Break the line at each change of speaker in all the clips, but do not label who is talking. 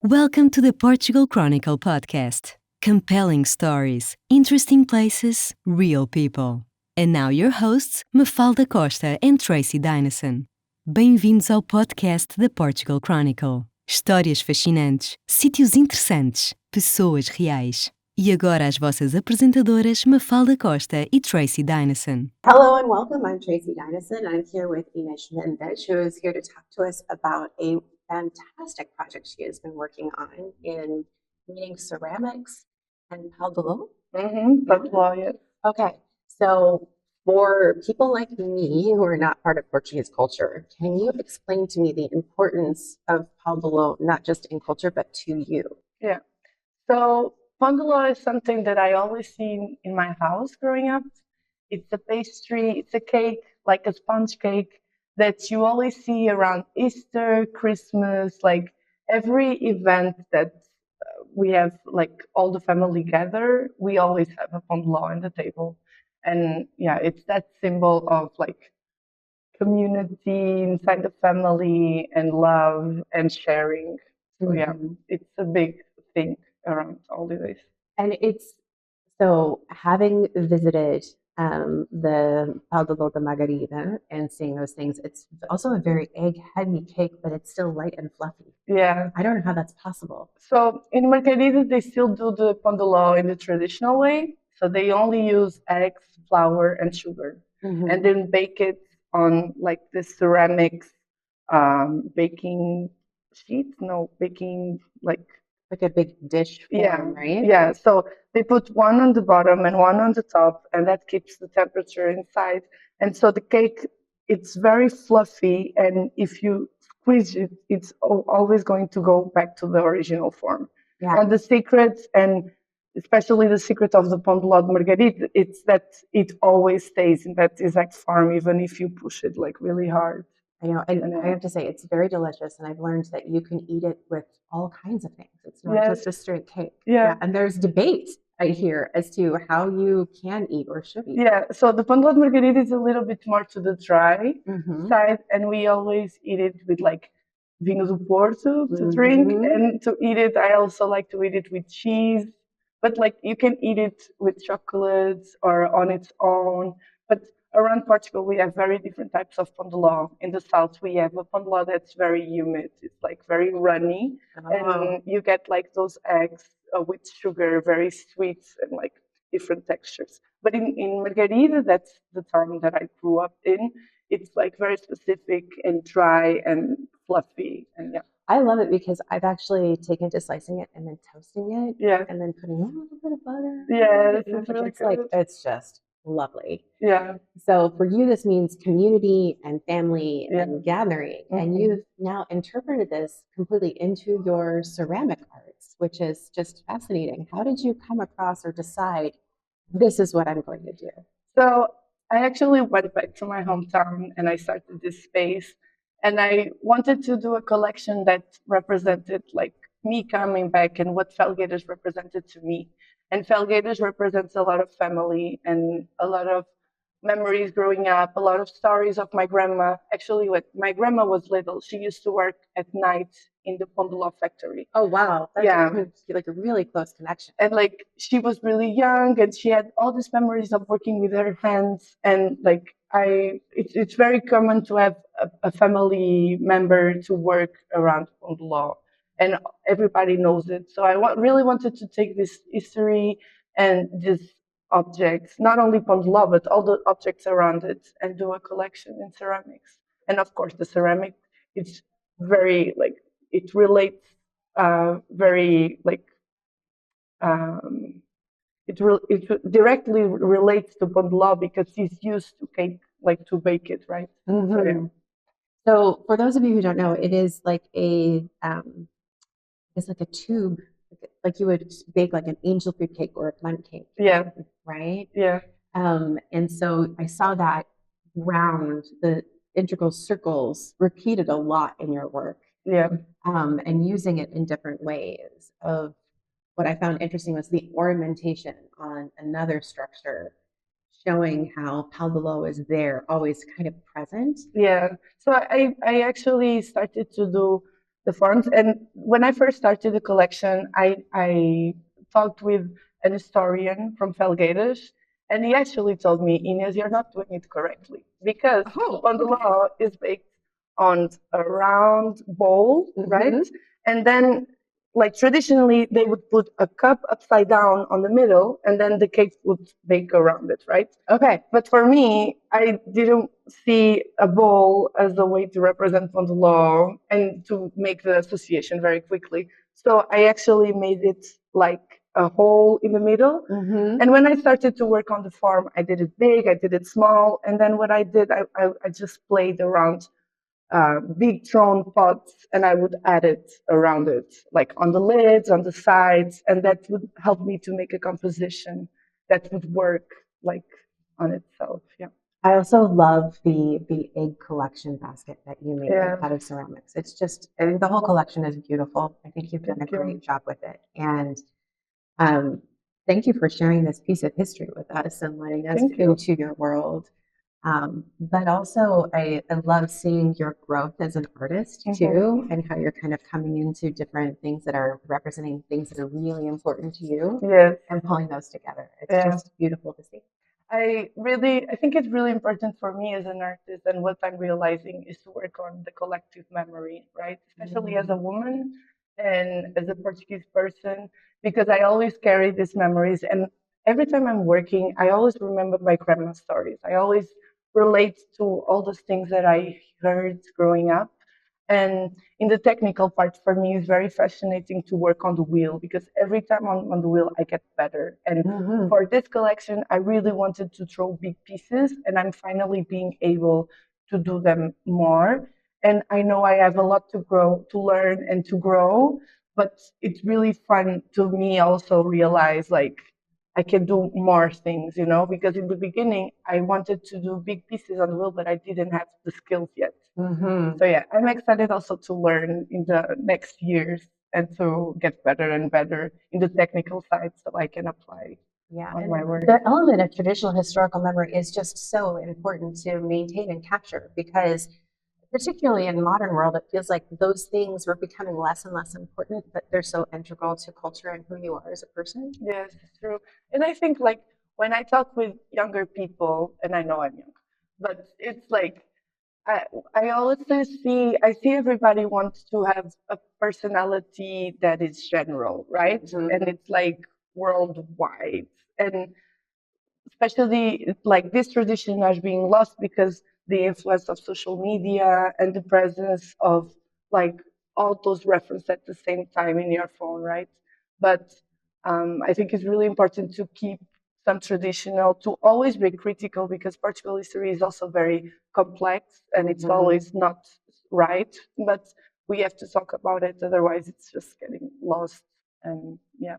Welcome to the Portugal Chronicle podcast. Compelling stories, interesting places, real people. And now your hosts, Mafalda Costa and Tracy Dynasson. Bem-vindos ao podcast da Portugal Chronicle. Histórias fascinantes, sítios interessantes, pessoas reais. E agora as vossas apresentadoras Mafalda Costa e Tracy Dynasson.
Hello and welcome. I'm Tracy Dynasson. I'm here with Inês Mendes, who is here to talk to us about a fantastic project she has been working on in meeting ceramics and Paldolo.
Yes.
Okay, so for people like me who are not part of Portuguese culture, can you explain to me the importance of Paldolo, not just in culture, but to you?
Yeah. So Pondolo is something that I always see in my house growing up. It's a pastry, it's a cake, like a sponge cake that you always see around Easter, Christmas, like every event that we have, like all the family gather, we always have a Pondolo on the table. And yeah, it's that symbol of like community inside the family and love and sharing. So yeah, it's a big thing around holidays.
And it's so having visited the Paldolo de Margarida and seeing those things, it's also a very egg-heavy cake, but it's still light and fluffy.
Yeah.
I don't know how that's possible.
So in Margarida, they still do the pondolo in the traditional way. So they only use eggs, flour, and sugar, and then bake it on like the ceramics baking sheet. No, baking
like a big dish form, right?
Yeah. So they put one on the bottom and one on the top, and that keeps the temperature inside. And so the cake, it's very fluffy, and if you squeeze it, it's always going to go back to the original form.
Yeah.
And the secret, and especially the secret of the Pão de Ló de Margarita, it's that it always stays in that exact form, even if you push it like really hard.
I know, and I have to say, it's very delicious, and I've learned that you can eat it with all kinds of things. It's not just a straight cake.
Yeah.
And there's debate, I hear, as to how you can eat or should eat.
Yeah, so the Pão de Ló de Margarita is a little bit more to the dry side, and we always eat it with like vinho do Porto to drink, and to eat it, I also like to eat it with cheese. But like you can eat it with chocolates or on its own. But around Portugal, we have very different types of pão de ló. In the south, we have a pão de ló that's very humid. It's like very runny, and you get like those eggs with sugar, very sweet and like different textures. But in Margarida, that's the town that I grew up in. It's like very specific and dry and fluffy, and yeah.
I love it because I've actually taken to slicing it and then toasting it,
Yeah,
and then putting a little bit of butter.
Yeah, it's really
It's like
good.
it's just lovely.
Yeah,
So for you, this means community and family
Yeah.
and gathering, and you've now interpreted this completely into your ceramic arts, which is just fascinating. How did you come across or decide this is what I'm going to do?
So I actually went back to my hometown and I started this space. And I wanted to do a collection that represented like me coming back and what Felgueiras represented to me. And Felgueiras represents a lot of family and a lot of memories growing up, a lot of stories of my grandma. Actually, when my grandma was little, she used to work at night in the Pão de Ló factory.
Oh wow, that's
Yeah.
like a really close connection.
And like she was really young and she had all these memories of working with her hands, and like it's very common to have a family member to work around Pão de Ló, and everybody knows it. So I really wanted to take this history and these objects, not only Pão de Ló, but all the objects around it, and do a collection in ceramics. And of course the ceramic, it's very like it relates very like it directly relates to Pão de Ló because he's used to cake, like to bake it, right? So, yeah.
So for those of you who don't know, it is like it's like a tube, like you would bake like an angel food cake or a plant cake.
Yeah.
Right?
Yeah.
And so I saw that round, the integral circles repeated a lot in your work.
Yeah.
And using it in different ways. Of what I found interesting was the ornamentation on another structure, showing how Pão de Ló is there, always kind of present.
Yeah. So I actually started to do the forms. And when I first started the collection, I talked with an historian from Felgueiras, and he actually told me, Inês, you're not doing it correctly because
Oh,
Pondelaw is baked on a round bowl, right? And then, like traditionally, they would put a cup upside down on the middle, and then the cake would bake around it, right?
okay.
But for me, I didn't see a bowl as a way to represent Pondelaw and to make the association very quickly. So I actually made it like a hole in the middle. And when I started to work on the form, I did it big, I did it small. And then what I did, I just played around big thrown pots and I would add it around it, like on the lids, on the sides. And that would help me to make a composition that would work like on itself. Yeah.
I also love the egg collection basket that you made
Yeah.
out of ceramics. It's just, I think the whole collection is beautiful. I think you've done a
Thank you.
great job with it. And thank you for sharing this piece of history with us and letting us
Thank you.
into your world. But also, I love seeing your growth as an artist too, and how you're kind of coming into different things that are representing things that are really important to you
Yes.
and pulling those together. It's
Yeah.
just beautiful to see.
I think it's really important for me as an artist, and what I'm realizing is to work on the collective memory, right? Especially as a woman and as a Portuguese person, because I always carry these memories. And every time I'm working, I always remember my grandma's stories. I always relate to all those things that I heard growing up. And in the technical part, for me, it's very fascinating to work on the wheel because every time on the wheel, I get better. And for this collection, I really wanted to throw big pieces, and I'm finally being able to do them more. And I know I have a lot to grow, to learn, and to grow. But it's really fun to me also realize like I can do more things, you know, because in the beginning I wanted to do big pieces on the wheel, but I didn't have the skills yet. So yeah, I'm excited also to learn in the next years and to get better and better in the technical side so I can apply on my work.
The element of traditional historical memory is just so important to maintain and capture because particularly in modern world, it feels like those things were becoming less and less important, but they're so integral to culture and who you are as a person.
Yes, it's true. And I think like when I talk with younger people, and I know I'm young, but it's like I I always I see everybody wants to have a personality that is general, right? And it's like worldwide. And especially like this tradition is being lost because the influence of social media and the presence of like all those references at the same time in your phone, right? But I think it's really important to keep some traditional, to always be critical because Portugal history is also very complex and it's always not right. But we have to talk about it, otherwise it's just getting lost. And yeah.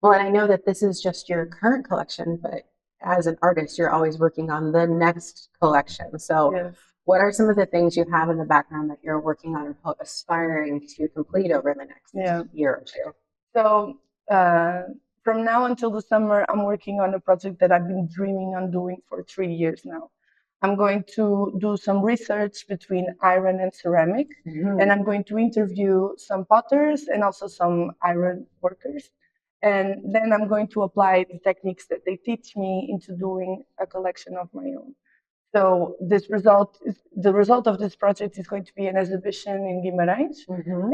Well, and I know that this is just your current collection, but as an artist, you're always working on the next collection. So,
Yes.
what are some of the things you have in the background that you're working on or aspiring to complete over the next year or two?
So, from now until the summer, I'm working on a project that I've been dreaming on doing for 3 years now. I'm going to do some research between iron and ceramic, and I'm going to interview some potters and also some iron workers. And then I'm going to apply the techniques that they teach me into doing a collection of my own. So the result of this project is going to be an exhibition in Guimarães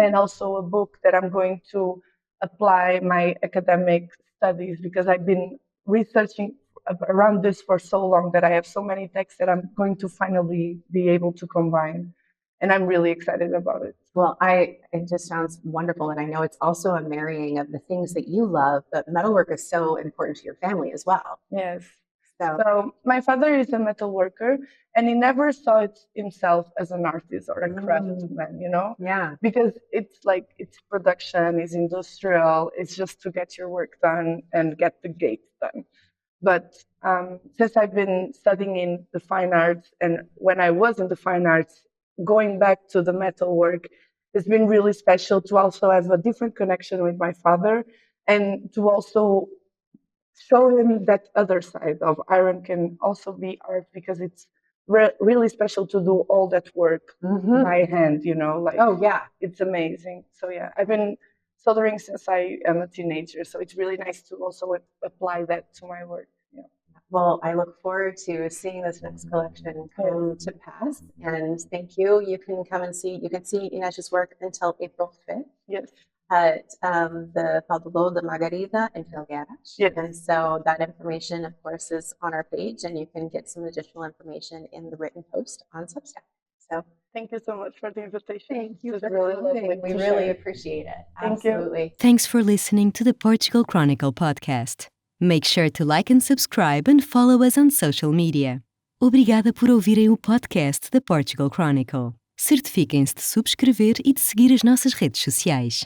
and also a book that I'm going to apply my academic studies because I've been researching around this for so long that I have so many texts that I'm going to finally be able to combine. And I'm really excited about it.
Well, it just sounds wonderful. And I know it's also a marrying of the things that you love, but metalwork is so important to your family as well.
Yes.
So,
So my father is a metal worker and he never saw it himself as an artist or a craftsman, you know?
yeah.
Because it's like it's production, it's industrial, it's just to get your work done and get the gates done. But since I've been studying in the fine arts and when I was in the fine arts, going back to the metal work, it's been really special to also have a different connection with my father and to also show him that other side of iron can also be art because it's really special to do all that work by hand, like,
Oh, yeah.
it's amazing. So yeah, I've been soldering since I am a teenager, so it's really nice to also apply that to my work. Yeah.
Well, I look forward to seeing this next collection come to pass. And thank you. You can see Inês's work until April 5th
Yes.
at the Paulo de Margarida in Filgueiras.
Yes.
And so that information, of course, is on our page, and you can get some additional information in the written post on Substack. So
thank you so much for the invitation.
Thank you
It's
for
really
coming.
lovely.
We really appreciate it.
Thank you.
Absolutely.
Thanks for listening to the Portugal Chronicle podcast. Make sure to like and subscribe and follow us on social media. Obrigada por ouvirem o podcast da Portugal Chronicle. Certifiquem-se de subscrever e de seguir as nossas redes sociais.